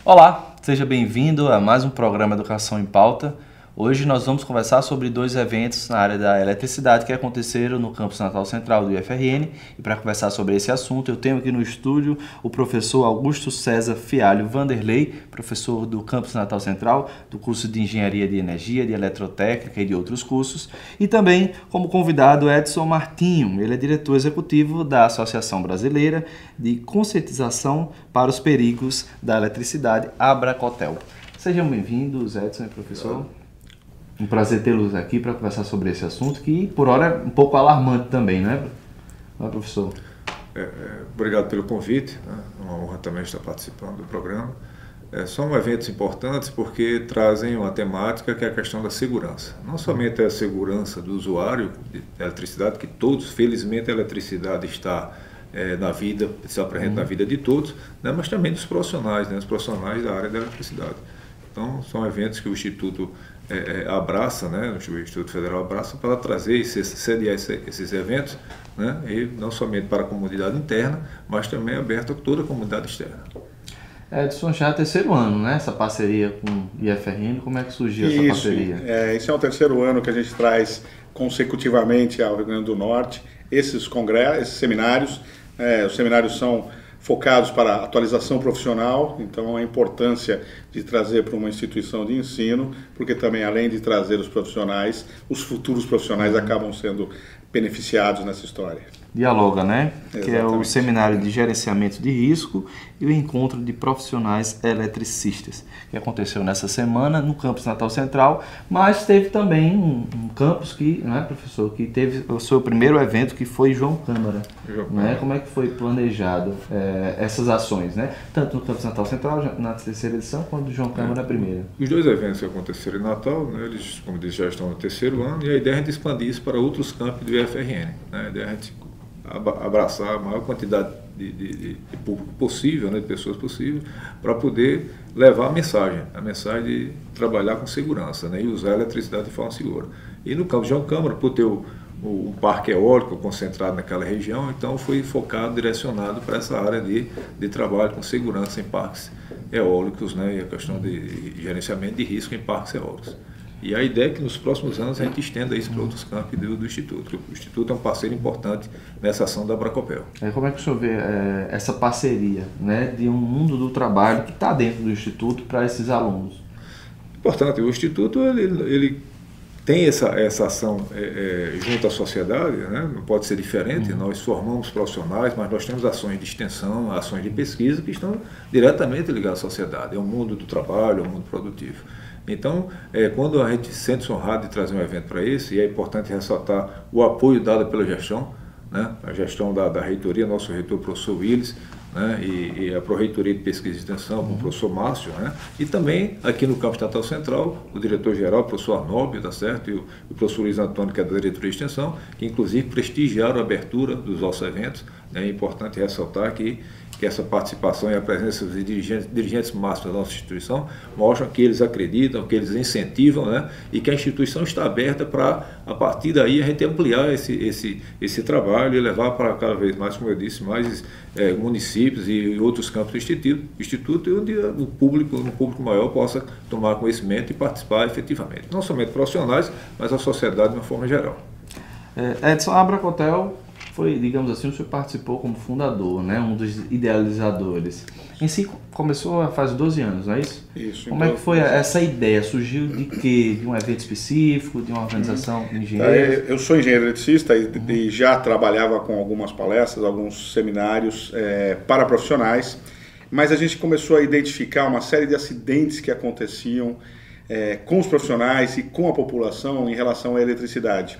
Olá, seja bem-vindo a mais um programa Educação em Pauta. Hoje nós vamos conversar sobre dois eventos na área da eletricidade que aconteceram no Campus Natal Central do IFRN. E para conversar sobre esse assunto, eu tenho aqui no estúdio o professor Augusto César Fialho Vanderlei, professor do Campus Natal Central, do curso de Engenharia de Energia, de Eletrotécnica e de outros cursos. E também, como convidado, Edson Martinho. Ele é diretor executivo da Associação Brasileira de Conscientização para os Perigos da Eletricidade, Abracotel. Sejam bem-vindos, Edson e professor. Um prazer tê-los aqui para conversar sobre esse assunto, que por hora é um pouco alarmante também, não é, professor? Obrigado pelo convite, né? É uma honra também estar participando do programa. São eventos importantes porque trazem uma temática que é a questão da segurança. Não somente a segurança do usuário de eletricidade, que todos, felizmente, a eletricidade está na vida, está presente na vida de todos, né? Mas também dos profissionais, né? Os profissionais da área da eletricidade. Então, são eventos que o Instituto abraça, né? O Instituto Federal abraça para trazer, sediar esses eventos, né? E não somente para a comunidade interna, mas também aberto a toda a comunidade externa. Edson, já é o terceiro ano, né? Essa parceria com o IFRN, como é que surgiu essa parceria? Esse é o terceiro ano que a gente traz consecutivamente ao Rio Grande do Norte esses congressos, esses seminários. Os seminários são focados para a atualização profissional, então a importância de trazer para uma instituição de ensino, porque também além de trazer os profissionais, os futuros profissionais acabam sendo beneficiados nessa história. Dialoga, né? Exatamente. Que é o Seminário de Gerenciamento de Risco e o Encontro de Profissionais Eletricistas, que aconteceu nessa semana no Campus Natal Central, mas teve também um campus que, não é, professor, que teve o seu primeiro evento, que foi João Câmara. Né? Como é que foi planejado essas ações, né? Tanto no Campus Natal Central, na terceira edição, quanto no João Câmara na primeira? Os dois eventos que aconteceram em Natal, né, eles, como disse, já estão no terceiro ano, e a ideia é a gente expandir isso para outros campos do IFRN. Né? A ideia é a gente abraçar a maior quantidade de público possível, né, de pessoas possível, para poder levar a mensagem de trabalhar com segurança, né, e usar a eletricidade de forma segura. E no campo de João Câmara, por ter o parque eólico concentrado naquela região, então foi focado, direcionado para essa área de trabalho com segurança em parques eólicos, né, e a questão de gerenciamento de risco em parques eólicos. E a ideia é que nos próximos anos a gente estenda isso para outros campos do Instituto. O Instituto é um parceiro importante nessa ação da Abracopel. Como é que o senhor vê essa parceria, né, de um mundo do trabalho que está dentro do Instituto para esses alunos? Importante, o Instituto ele tem essa ação junto à sociedade, né? Não pode ser diferente. Nós formamos profissionais, mas nós temos ações de extensão, ações de pesquisa que estão diretamente ligadas à sociedade. É o mundo do trabalho, é o mundo produtivo. Então, quando a gente sente-se honrado de trazer um evento para esse, e é importante ressaltar o apoio dado pela gestão, né? A gestão da reitoria, nosso reitor, professor Willis, né? E a Pró-Reitoria de Pesquisa e Extensão, com o professor Márcio, né? E também aqui no Campus Natal Central, o diretor-geral, o professor Arnóbio, tá certo? E o professor Luiz Antônio, que é da Diretoria de Extensão, que inclusive prestigiaram a abertura dos nossos eventos. Né? É importante ressaltar que essa participação e a presença dos dirigentes máximos da nossa instituição mostram que eles acreditam, que eles incentivam, né? E que a instituição está aberta para, a partir daí, a gente ampliar esse trabalho e levar para cada vez mais, como eu disse, mais municípios e outros campos do Instituto, onde um público maior possa tomar conhecimento e participar efetivamente. Não somente profissionais, mas a sociedade de uma forma geral. Edson, a Abracotel foi, digamos assim, o senhor participou como fundador, né? Um dos idealizadores. Em si, começou faz 12 anos, não é isso? Isso. Como é que foi essa ideia? Surgiu de quê? De um evento específico, de uma organização de engenheiros? Eu sou engenheiro eletricista e já trabalhava com algumas palestras, alguns seminários para profissionais, mas a gente começou a identificar uma série de acidentes que aconteciam com os profissionais e com a população em relação à eletricidade.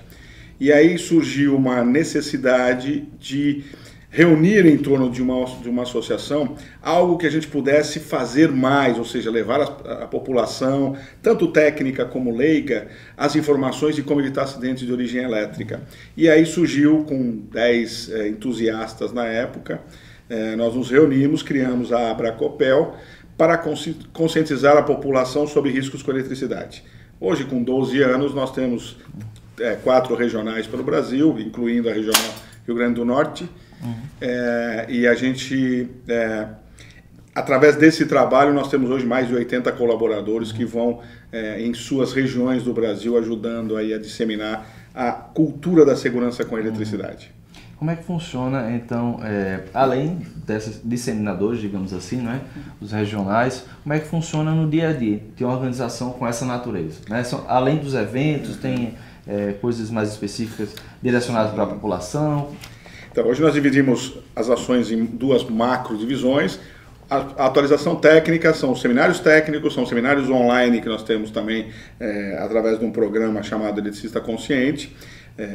E aí surgiu uma necessidade de reunir em torno de uma associação algo que a gente pudesse fazer mais, ou seja, levar a população, tanto técnica como leiga, as informações de como evitar acidentes de origem elétrica. E aí surgiu, com 10 entusiastas na época, nós nos reunimos, criamos a Abracopel para conscientizar a população sobre riscos com eletricidade. Hoje, com 12 anos, nós temos 4 regionais pelo Brasil, incluindo a regional Rio Grande do Norte, e a gente através desse trabalho, nós temos hoje mais de 80 colaboradores que vão em suas regiões do Brasil ajudando aí a disseminar a cultura da segurança com a eletricidade. Como é que funciona, então, além desses disseminadores, digamos assim, né, os regionais, como é que funciona no dia a dia de uma organização com essa natureza? Né? Além dos eventos, tem coisas mais específicas direcionadas para a população? Então, hoje nós dividimos as ações em duas macro divisões. A atualização técnica são os seminários técnicos, são seminários online que nós temos também através de um programa chamado Eletricista Consciente.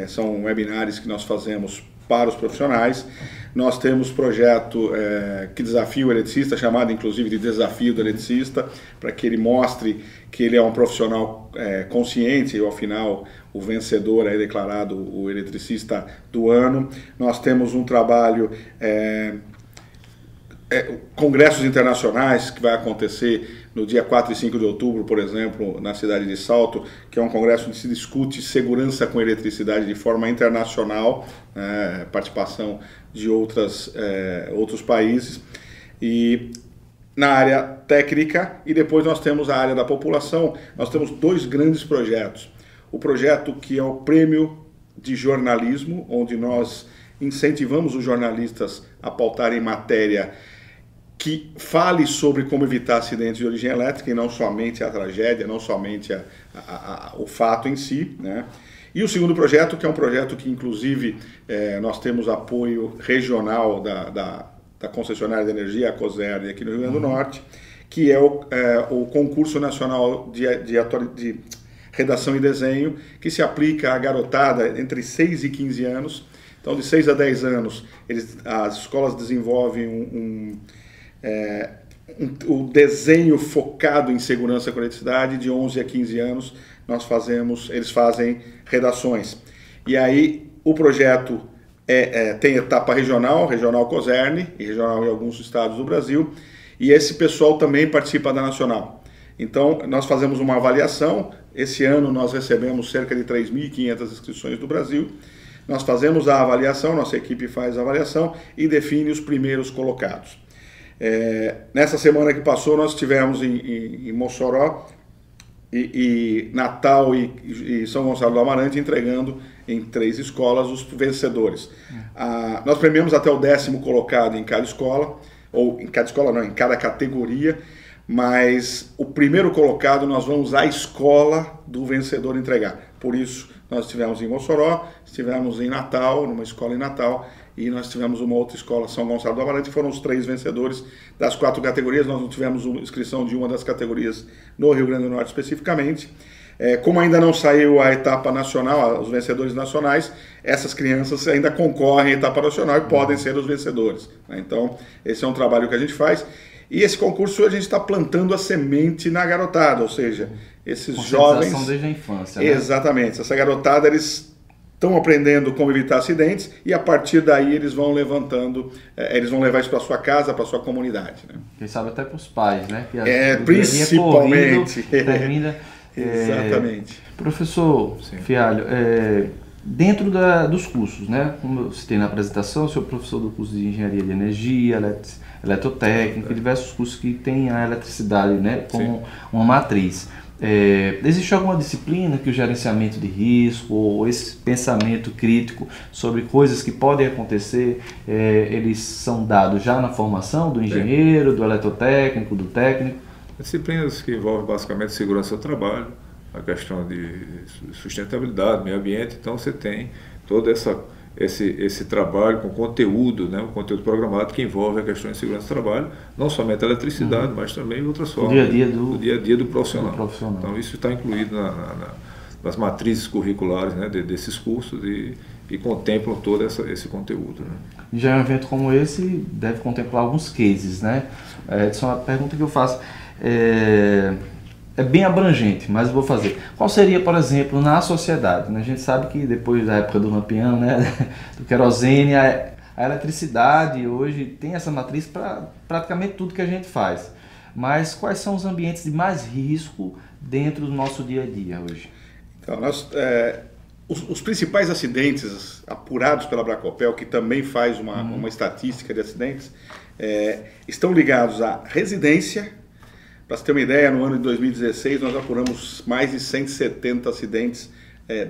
São webinários que nós fazemos para os profissionais. Nós temos projeto que desafia o eletricista, chamado inclusive de Desafio do Eletricista, para que ele mostre que ele é um profissional consciente e ao final o vencedor é declarado o eletricista do ano. Nós temos um trabalho congressos internacionais que vai acontecer no dia 4 e 5 de outubro, por exemplo, na cidade de Salto, que é um congresso onde se discute segurança com eletricidade de forma internacional, participação de outros países, e na área técnica, e depois nós temos a área da população. Nós temos dois grandes projetos. O projeto que é o Prêmio de Jornalismo, onde nós incentivamos os jornalistas a pautarem matéria que fale sobre como evitar acidentes de origem elétrica e não somente a tragédia, não somente o fato em si, né? E o segundo projeto, que é um projeto que inclusive nós temos apoio regional da concessionária de energia, a COSERN, aqui no Rio Grande do Norte, que é o concurso nacional de redação e desenho, que se aplica à garotada entre 6 e 15 anos. Então, de 6 a 10 anos, as escolas desenvolvem o desenho focado em segurança com eletricidade. De 11 a 15 anos, eles fazem redações. E aí, o projeto tem etapa regional COSERN, e regional em alguns estados do Brasil, e esse pessoal também participa da nacional. Então, nós fazemos uma avaliação. Esse ano, nós recebemos cerca de 3.500 inscrições do Brasil. Nós fazemos a avaliação, nossa equipe faz a avaliação e define os primeiros colocados. Nessa semana que passou, nós estivemos em Mossoró e Natal e São Gonçalo do Amarante entregando em 3 escolas os vencedores. Nós premiamos até o 10º colocado em cada escola, ou em cada escola não, em cada categoria, mas o primeiro colocado nós vamos à escola do vencedor entregar. Por isso, nós estivemos em Mossoró, estivemos em Natal, numa escola em Natal, e nós tivemos uma outra escola, São Gonçalo do Amarante, foram os 3 vencedores das 4 categorias. Nós não tivemos inscrição de uma das categorias no Rio Grande do Norte especificamente. Como ainda não saiu a etapa nacional, os vencedores nacionais, essas crianças ainda concorrem à etapa nacional e podem ser os vencedores, né? Então, esse é um trabalho que a gente faz. E esse concurso a gente está plantando a semente na garotada, ou seja, esses jovens... desde a infância, né? Exatamente. Essa garotada, eles estão aprendendo como evitar acidentes e a partir daí eles vão levantando, eles vão levar isso para sua casa, para sua comunidade, né? Quem sabe até para os pais, né? Que principalmente. Termina, exatamente. Professor Fialho, dentro dos cursos, né? Como eu citei na apresentação, eu sou professor do curso de Engenharia de Energia, Eletrotécnica, diversos cursos que têm a eletricidade, né, como uma matriz. Existe alguma disciplina que o gerenciamento de risco ou esse pensamento crítico sobre coisas que podem acontecer, eles são dados já na formação do engenheiro, do eletrotécnico, do técnico? Disciplinas que envolvem basicamente segurança do trabalho, a questão de sustentabilidade, meio ambiente. Então você tem todo esse trabalho com conteúdo, né, um conteúdo programado que envolve a questão de segurança do trabalho, não somente a eletricidade, mas também outras formas. O dia a dia do profissional. Então isso está incluído nas matrizes curriculares, né, desses cursos e contemplam todo esse conteúdo, né. Já um evento como esse deve contemplar alguns cases, né? Essa é uma pergunta que eu faço. É bem abrangente, mas eu vou fazer. Qual seria, por exemplo, na sociedade? A gente sabe que depois da época do lampião, né, do querosene, a eletricidade hoje tem essa matriz para praticamente tudo que a gente faz. Mas quais são os ambientes de mais risco dentro do nosso dia a dia hoje? Então, os principais acidentes apurados pela Bracopel, que também faz uma estatística de acidentes, estão ligados à residência. Para você ter uma ideia, no ano de 2016 nós apuramos mais de 170 acidentes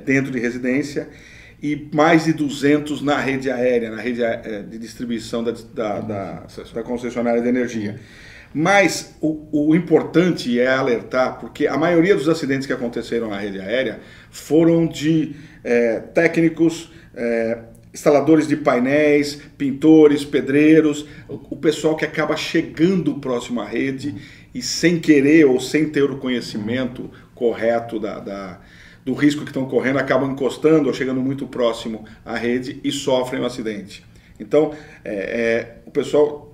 dentro de residência e mais de 200 na rede aérea, na rede de distribuição da concessionária de energia. Mas o importante é alertar, porque a maioria dos acidentes que aconteceram na rede aérea foram de técnicos, instaladores de painéis, pintores, pedreiros, o pessoal que acaba chegando próximo à rede e sem querer ou sem ter o conhecimento correto do risco que estão correndo, acabam encostando ou chegando muito próximo à rede e sofrem um acidente. Então, o pessoal,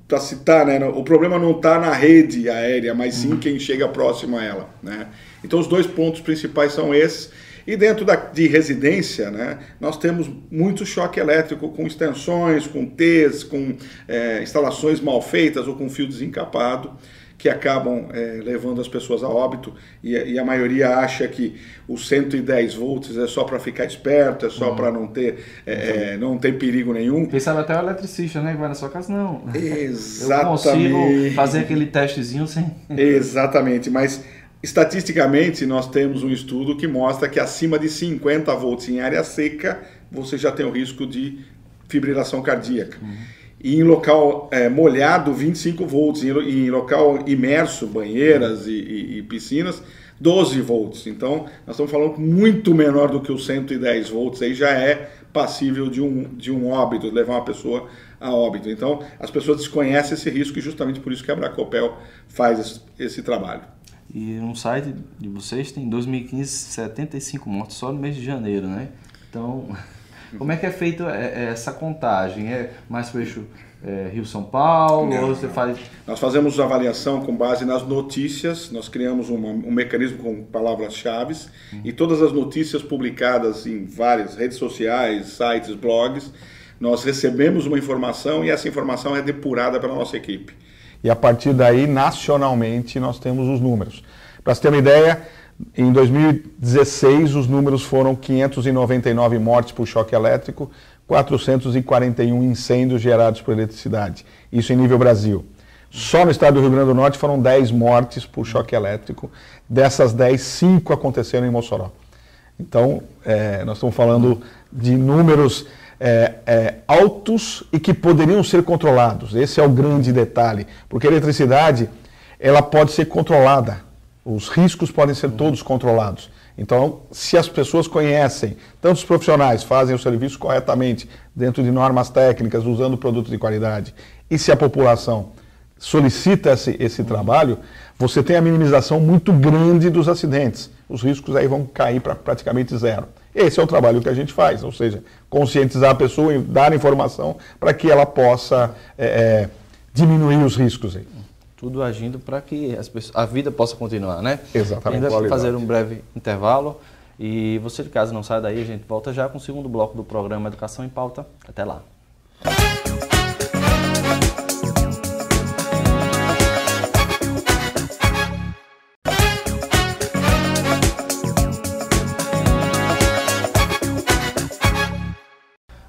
para citar, né, o problema não está na rede aérea, mas sim quem chega próximo a ela, né? Então, os dois pontos principais são esses. E dentro de residência, né, nós temos muito choque elétrico com extensões, com T's, com instalações mal feitas ou com fio desencapado, que acabam levando as pessoas a óbito, e a maioria acha que os 110 volts é só para ficar esperto, é só para não ter perigo nenhum. Pensava até o eletricista, né, que vai na sua casa, não. Exatamente. Eu consigo fazer aquele testezinho sem... Exatamente, mas estatisticamente nós temos um estudo que mostra que acima de 50 volts em área seca, você já tem o risco de fibrilação cardíaca. E em local molhado, 25 volts. Em local imerso, banheiras e piscinas, 12 volts. Então, nós estamos falando muito menor do que os 110 volts. Aí já é passível de um óbito, de levar uma pessoa a óbito. Então, as pessoas desconhecem esse risco e justamente por isso que a Bracopel faz esse trabalho. E no site de vocês tem, em 2015, 75 mortes só no mês de janeiro, né? Então... Como é que é feita essa contagem? É mais para o eixo Rio-São Paulo? Não, ou você faz... Nós fazemos avaliação com base nas notícias, nós criamos um mecanismo com palavras-chave e todas as notícias publicadas em várias redes sociais, sites, blogs, nós recebemos uma informação e essa informação é depurada pela nossa equipe. E a partir daí, nacionalmente, nós temos os números. Para você ter uma ideia, em 2016, os números foram 599 mortes por choque elétrico, 441 incêndios gerados por eletricidade. Isso em nível Brasil. Só no estado do Rio Grande do Norte foram 10 mortes por choque elétrico. Dessas 10, 5 aconteceram em Mossoró. Então, nós estamos falando de números altos e que poderiam ser controlados. Esse é o grande detalhe, porque a eletricidade ela pode ser controlada. Os riscos podem ser todos controlados. Então, se as pessoas conhecem, tanto os profissionais fazem o serviço corretamente, dentro de normas técnicas, usando produtos de qualidade, e se a população solicita esse trabalho, você tem a minimização muito grande dos acidentes. Os riscos aí vão cair para praticamente zero. Esse é o trabalho que a gente faz, ou seja, conscientizar a pessoa e dar informação para que ela possa diminuir os riscos aí. Tudo agindo para que a vida possa continuar, né? Exatamente. Ainda fazer um breve intervalo. E você de casa não sai daí, a gente volta já com o segundo bloco do programa Educação em Pauta. Até lá.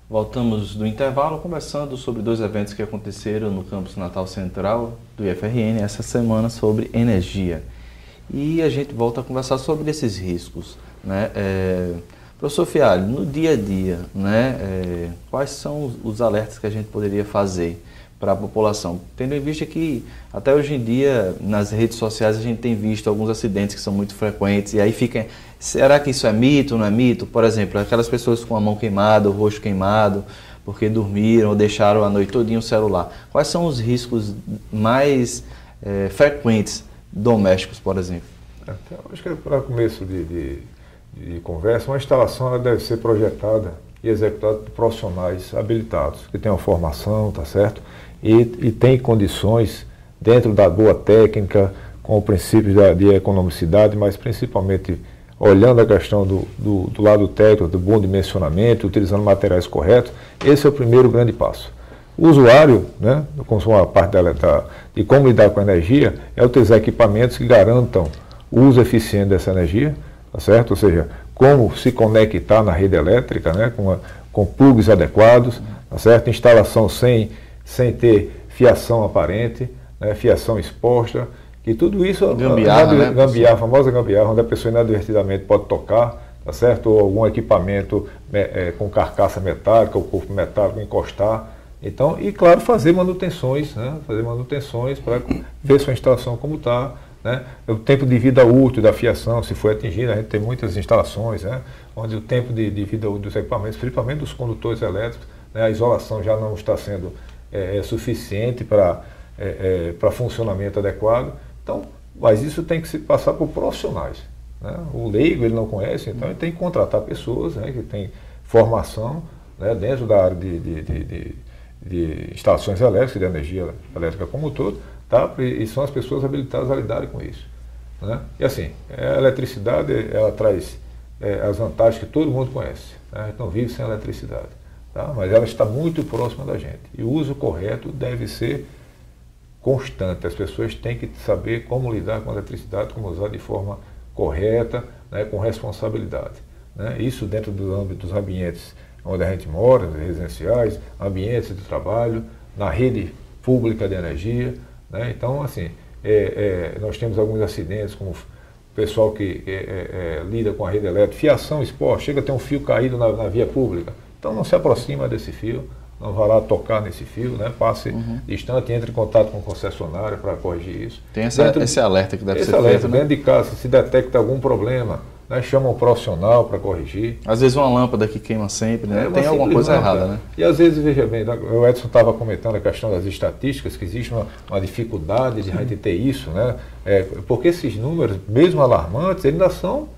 Voltamos do intervalo conversando sobre dois eventos que aconteceram no campus Natal Central do IFRN essa semana sobre energia. E a gente volta a conversar sobre esses riscos, né? Professor Fialho, no dia a dia, né, quais são os alertas que a gente poderia fazer para a população? Tendo em vista que até hoje em dia nas redes sociais a gente tem visto alguns acidentes que são muito frequentes e aí fica... Será que isso é mito ou não é mito? Por exemplo, aquelas pessoas com a mão queimada, o rosto queimado, porque dormiram ou deixaram a noite todinha o celular. Quais são os riscos mais frequentes domésticos, por exemplo? Então, acho que para começo de conversa, uma instalação ela deve ser projetada e executada por profissionais habilitados, que tenham formação, tá certo? E tem condições dentro da boa técnica, com o princípio de economicidade, mas principalmente olhando a questão do lado técnico, do bom dimensionamento, utilizando materiais corretos. Esse é o primeiro grande passo. O usuário, né, com a parte de como lidar com a energia, é utilizar equipamentos que garantam o uso eficiente dessa energia, tá certo? Ou seja, como se conectar na rede elétrica, né, com plugs adequados, tá certo? Instalação sem ter fiação aparente, né, fiação exposta, que tudo isso Gambiarra, a famosa gambiarra, onde a pessoa inadvertidamente pode tocar, tá certo? Ou algum equipamento com carcaça metálica, ou corpo metálico encostar. Então, e claro, fazer manutenções, né? Fazer manutenções para ver sua instalação como está, né? O tempo de vida útil da fiação, se foi atingido, a gente tem muitas instalações, né? Onde o tempo de vida útil dos equipamentos, principalmente dos condutores elétricos, né? A isolação já não está sendo suficiente para funcionamento adequado. Então, mas isso tem que se passar por profissionais, né? O leigo ele não conhece, então ele tem que contratar pessoas, né, que têm formação, né, dentro da área de instalações elétricas, de energia elétrica como um todo, tá? E são as pessoas habilitadas a lidarem com isso, né? E assim, a eletricidade ela traz as vantagens que todo mundo conhece, né? A gente não vive sem eletricidade, tá? Mas ela está muito próxima da gente e o uso correto deve ser constante. As pessoas têm que saber como lidar com a eletricidade, como usar de forma correta, né, com responsabilidade, né? Isso dentro do âmbito dos ambientes onde a gente mora, residenciais, ambientes de trabalho, na rede pública de energia, né? Então, assim, nós temos alguns acidentes, como o pessoal que lida com a rede elétrica, fiação exposta, chega a ter um fio caído na via pública. Então, não se aproxima desse fio, não vá lá tocar nesse fio, né? Passe distante, entre em contato com o concessionário para corrigir isso. Tem esse alerta que deve ser feito, né? Dentro de casa, se detecta algum problema, né, chama um profissional para corrigir. Às vezes uma lâmpada que queima sempre, né? Tem alguma coisa errada, né? E às vezes, veja bem, o Edson estava comentando a questão das estatísticas, que existe uma dificuldade de a gente ter isso, né? Porque esses números, mesmo alarmantes, eles ainda são,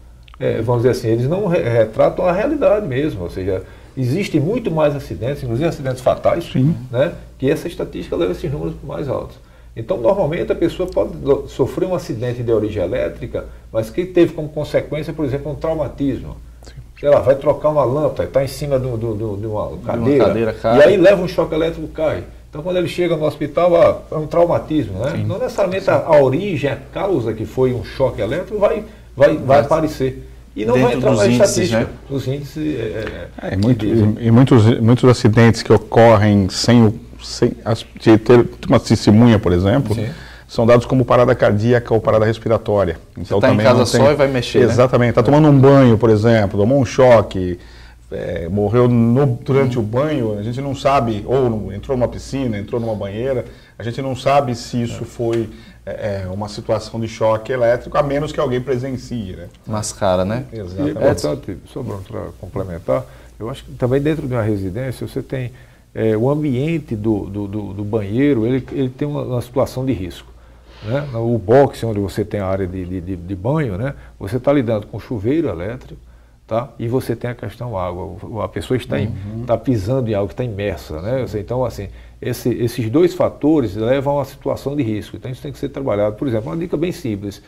vamos dizer assim, eles não retratam a realidade mesmo, ou seja, existem muito mais acidentes, inclusive acidentes fatais, né, que essa estatística leva esses números mais altos. Então, normalmente, a pessoa pode sofrer um acidente de origem elétrica, mas que teve como consequência, por exemplo, um traumatismo. Sei lá, vai trocar uma lâmpada, está em cima de uma cadeira e aí leva um choque elétrico e cai. Então, quando ele chega no hospital, é um traumatismo, né? Não necessariamente a origem, a causa que foi um choque elétrico vai aparecer. E não vai entrar na estatística, né? Os índices. E muitos acidentes que ocorrem sem ter uma testemunha, por exemplo, são dados como parada cardíaca ou parada respiratória. Então, você está em casa só e vai mexer, exatamente. Está tomando um banho, por exemplo, tomou um choque, morreu durante o banho, a gente não sabe, ou entrou numa piscina, entrou numa banheira, a gente não sabe se isso foi uma situação de choque elétrico, a menos que alguém presencie, né? Mascara, né? Exatamente. Só para complementar, eu acho que também dentro de uma residência você tem o ambiente do banheiro, ele tem uma situação de risco, né? O box, onde você tem a área de banho, né? Você está lidando com chuveiro elétrico, tá? E você tem a questão água, a pessoa está pisando em algo que está imersa, né? Então, assim, esses dois fatores levam a uma situação de risco, então isso tem que ser trabalhado. Por exemplo, uma dica bem simples,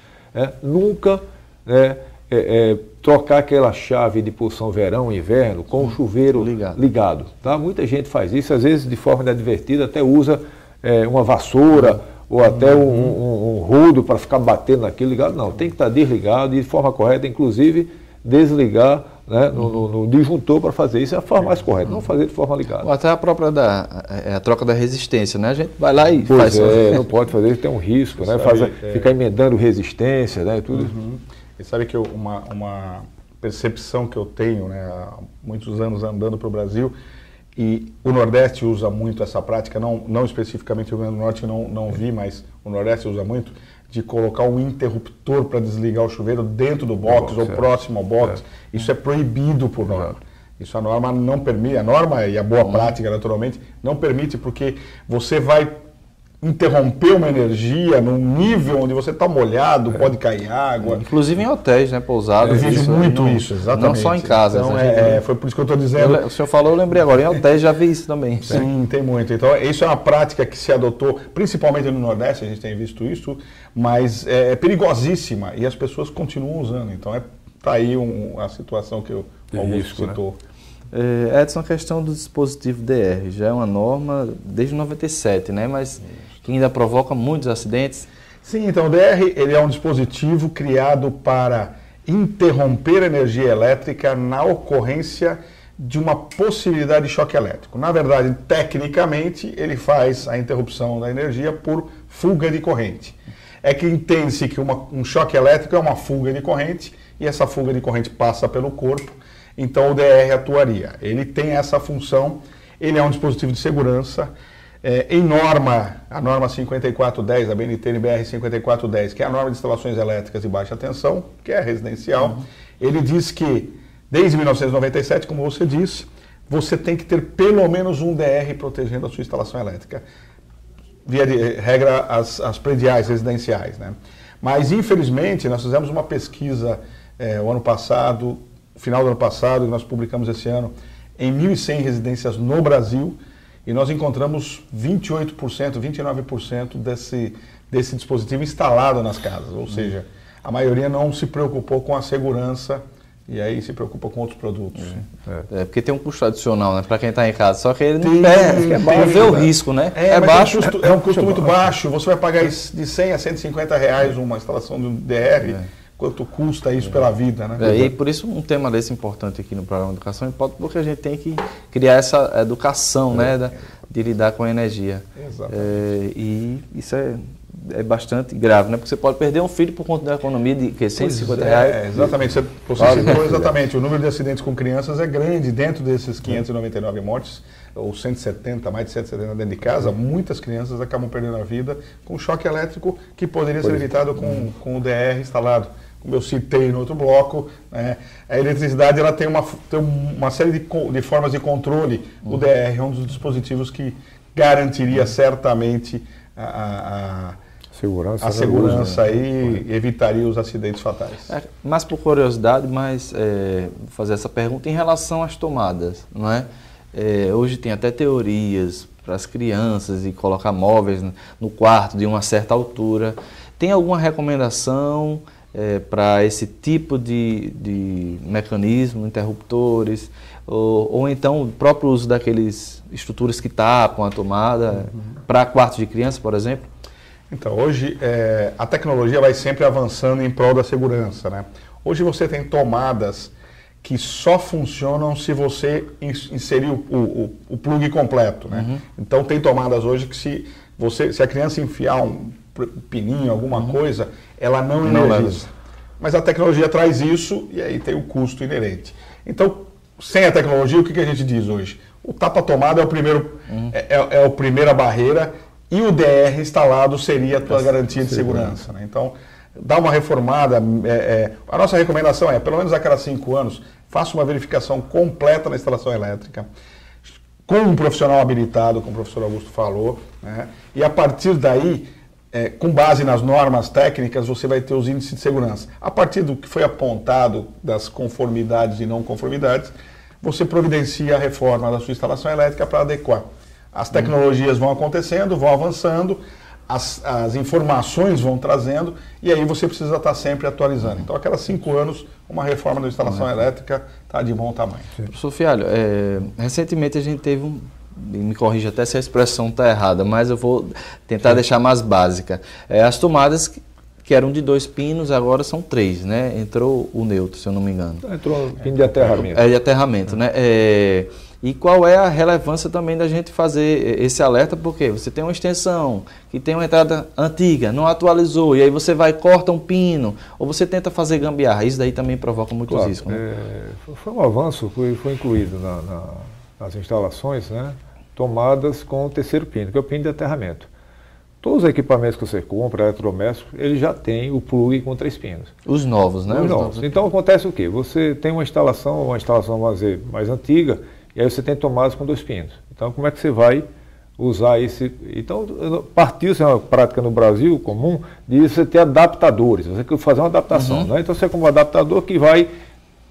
nunca trocar aquela chave de pulsão verão e inverno com o chuveiro ligado, tá? Muita gente faz isso, às vezes de forma inadvertida, até usa uma vassoura ou até um rodo para ficar batendo naquilo ligado. Não, tem que estar desligado e de forma correta, inclusive desligar, né, no disjuntor para fazer isso é a forma mais correta, não fazer de forma ligada. Ou até a própria a troca da resistência, né? A gente vai lá e faz. Não pode fazer, tem um risco, né? Ficar emendando resistência, né? Tudo isso. E sabe que uma percepção que eu tenho, né, há muitos anos andando para o Brasil, e o Nordeste usa muito essa prática, não especificamente o Rio Grande do Norte, que não vi, mas o Nordeste usa muito, de colocar um interruptor para desligar o chuveiro dentro do box ou próximo ao box. Isso é proibido por norma. Isso a norma não permite, a norma e a boa prática, naturalmente, não permite, porque você vai interromper uma energia num nível onde você está molhado, pode cair água. Inclusive em hotéis, né, pousadas. Eu vejo muito isso, exatamente. Não só em casa. Então, foi por isso que eu estou dizendo. O senhor falou, eu lembrei agora, em hotéis já vi isso também. Sim, tem muito. Então, isso é uma prática que se adotou, principalmente no Nordeste, a gente tem visto isso, mas é perigosíssima e as pessoas continuam usando. Então, está aí a situação que o Augusto citou. Né? Edson, a questão do dispositivo DR, já é uma norma desde 97, né? Mas que ainda provoca muitos acidentes. Sim, então o DR ele é um dispositivo criado para interromper a energia elétrica na ocorrência de uma possibilidade de choque elétrico. Na verdade, tecnicamente, ele faz a interrupção da energia por fuga de corrente. É que entende-se que um choque elétrico é uma fuga de corrente, e essa fuga de corrente passa pelo corpo, então o DR atuaria. Ele tem essa função, ele é um dispositivo de segurança. Em norma, a norma 5410, a BNT-NBR 5410, que é a norma de instalações elétricas de baixa tensão, que é residencial, ele diz que, desde 1997, como você disse, você tem que ter pelo menos um DR protegendo a sua instalação elétrica. Via de regra, as prediais residenciais, né? Mas, infelizmente, nós fizemos uma pesquisa o ano passado, final do ano passado, que nós publicamos esse ano, em 1.100 residências no Brasil, e nós encontramos 28%, 29% desse dispositivo instalado nas casas. Ou seja, a maioria não se preocupou com a segurança e aí se preocupa com outros produtos. Porque tem um custo adicional, né, para quem está em casa. Só que ele não vê o risco, né? É baixo. É um custo muito baixo. Você vai pagar de 100 a 150 reais uma instalação de um DR. Quanto custa isso pela vida, né? E por isso um tema desse importante aqui no programa de Educação em Pauta, porque a gente tem que criar essa educação, né, de lidar com a energia. E isso é bastante grave, né? Porque você pode perder um filho por conta da economia de 150 reais. Exatamente. Você citou exatamente. O número de acidentes com crianças é grande. Dentro desses 599 mortes, ou 170, mais de 170 dentro de casa, muitas crianças acabam perdendo a vida com choque elétrico que poderia ser evitado com o DR instalado. Como eu citei no outro bloco, né, a eletricidade ela tem uma série de formas de controle. O DR é um dos dispositivos que garantiria certamente a segurança e evitaria os acidentes fatais. Mas por curiosidade, fazer essa pergunta em relação às tomadas, não é? Hoje tem até teorias para as crianças e colocar móveis no quarto de uma certa altura. Tem alguma recomendação para esse tipo de mecanismo, interruptores, ou então o próprio uso daqueles estruturas que tapam a tomada para quartos de criança, por exemplo? Então, hoje a tecnologia vai sempre avançando em prol da segurança, né? Hoje você tem tomadas que só funcionam se você inserir o plug completo, né? Então tem tomadas hoje que se a criança enfiar um pininho, alguma coisa, ela não energiza. Mas a tecnologia traz isso e aí tem o custo inerente. Então, sem a tecnologia, o que a gente diz hoje? O tapa-tomada é a primeira barreira e o DR instalado seria a tua garantia de segurança, né? Então, dá uma reformada. A nossa recomendação é, pelo menos a cada 5 anos, faça uma verificação completa na instalação elétrica, com um profissional habilitado, como o professor Augusto falou, né? E a partir daí, com base nas normas técnicas, você vai ter os índices de segurança. A partir do que foi apontado das conformidades e não conformidades, você providencia a reforma da sua instalação elétrica para adequar. As tecnologias vão acontecendo, vão avançando, as informações vão trazendo e aí você precisa estar sempre atualizando. Então, a cada 5 anos, uma reforma da instalação elétrica está de bom tamanho. Professor Fialho, recentemente a gente teve me corrija até se a expressão está errada, mas eu vou tentar deixar mais básica. As tomadas que eram de 2 pinos, agora são 3, né? Entrou o neutro, se eu não me engano. Entrou o pino de aterramento. De aterramento, né? E qual é a relevância também da gente fazer esse alerta? Porque você tem uma extensão que tem uma entrada antiga, não atualizou, e aí você vai e corta um pino, ou você tenta fazer gambiarra. Isso daí também provoca muitos riscos. Né? Foi um avanço, foi incluído nas instalações, né? Tomadas com o 3º pino, que é o pino de aterramento. Todos os equipamentos que você compra, eletrodomésticos, ele já tem o plug com 3 pinos. Os novos, né? Os novos. Então acontece o quê? Você tem uma instalação vamos dizer, mais antiga, e aí você tem tomadas com 2 pinos. Então como é que você vai usar esse... Então partiu-se uma prática no Brasil comum de você ter adaptadores, você quer fazer uma adaptação. Né? Então você compra um adaptador que vai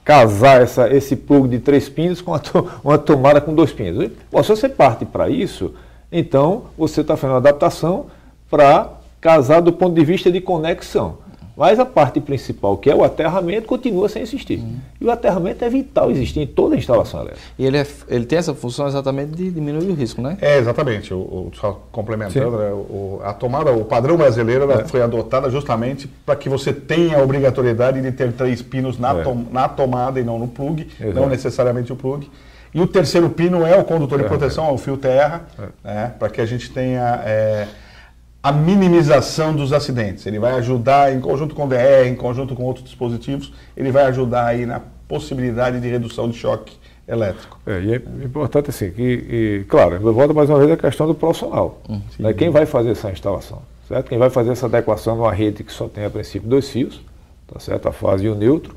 casar esse plug de 3 pinos com uma tomada com 2 pinos. Bom, se você parte para isso, então você está fazendo uma adaptação para casar do ponto de vista de conexão. Mas a parte principal, que é o aterramento, continua sem existir. E o aterramento é vital existir em toda a instalação elétrica. E ele tem essa função exatamente de diminuir o risco, né? Exatamente. Só complementando, né, a tomada, o padrão brasileiro foi adotada justamente para que você tenha a obrigatoriedade de ter 3 pinos na tomada e não no plug, não necessariamente o plug. E o terceiro pino é o condutor de proteção, é o fio terra, né, para que a gente tenha a minimização dos acidentes. Ele vai ajudar, em conjunto com o DR, em conjunto com outros dispositivos, ele vai ajudar aí na possibilidade de redução de choque elétrico. E é importante assim, claro, eu volto mais uma vez à questão do profissional. Né? Quem vai fazer essa instalação, certo? Quem vai fazer essa adequação numa rede que só tem a princípio 2 fios, tá certo? A fase e o neutro.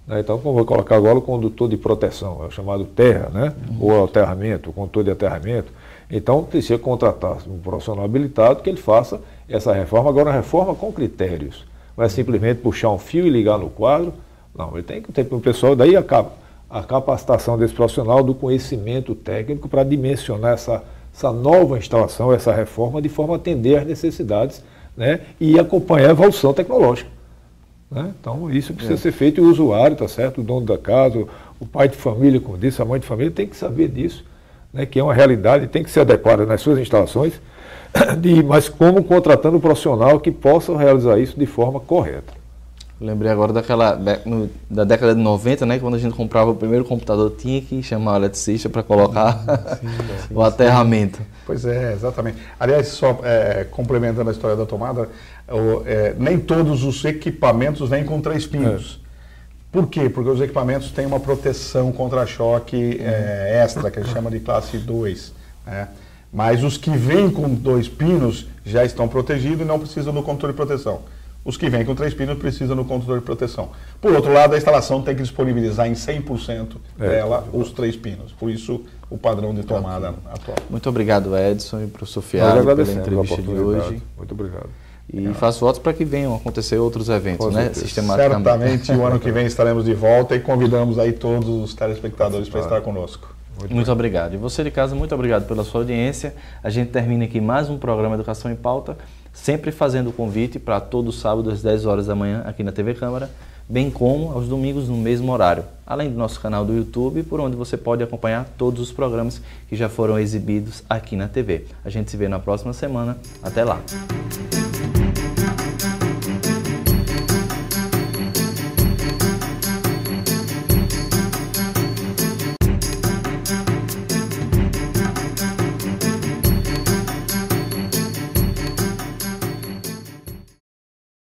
Né? Então, como eu vou colocar agora o condutor de proteção, é o chamado terra, né? Ou aterramento, o condutor de aterramento. Então, precisa contratar um profissional habilitado que ele faça essa reforma, agora uma reforma com critérios. Não é simplesmente puxar um fio e ligar no quadro. Não, ele tem que ter o pessoal, daí a capacitação desse profissional do conhecimento técnico para dimensionar essa nova instalação, essa reforma, de forma a atender às necessidades, né, e acompanhar a evolução tecnológica. Né? Então, isso precisa ser feito e o usuário, tá certo? O dono da casa, o pai de família, como disse, a mãe de família, tem que saber disso, né, que é uma realidade, tem que ser adequada nas suas instalações, mas como contratando um profissional que possa realizar isso de forma correta. Lembrei agora da década de 90, né? Quando a gente comprava o primeiro computador, tinha que chamar o eletricista para colocar o aterramento. Pois é, exatamente. Aliás, só complementando a história da tomada, nem todos os equipamentos vêm com 3 pinos. Por quê? Porque os equipamentos têm uma proteção contra choque extra, que a gente chama de classe 2. Né? Mas os que vêm com 2 pinos já estão protegidos e não precisam do condutor de proteção. Os que vêm com 3 pinos precisam do condutor de proteção. Por outro lado, a instalação tem que disponibilizar em 100% dela os 3 pinos. Por isso, o padrão de tomada atual. Muito obrigado, Edson, e professor Fialho, pela entrevista de hoje. Muito obrigado. E faço votos para que venham acontecer outros eventos, né? Sistematicamente. Certamente, o ano que vem estaremos de volta e convidamos aí todos os telespectadores para estar conosco. Muito obrigado. E você de casa, muito obrigado pela sua audiência. A gente termina aqui mais um programa Educação em Pauta, sempre fazendo o convite para todo sábado às 10 horas da manhã aqui na TV Câmara, bem como aos domingos no mesmo horário, além do nosso canal do YouTube, por onde você pode acompanhar todos os programas que já foram exibidos aqui na TV. A gente se vê na próxima semana. Até lá!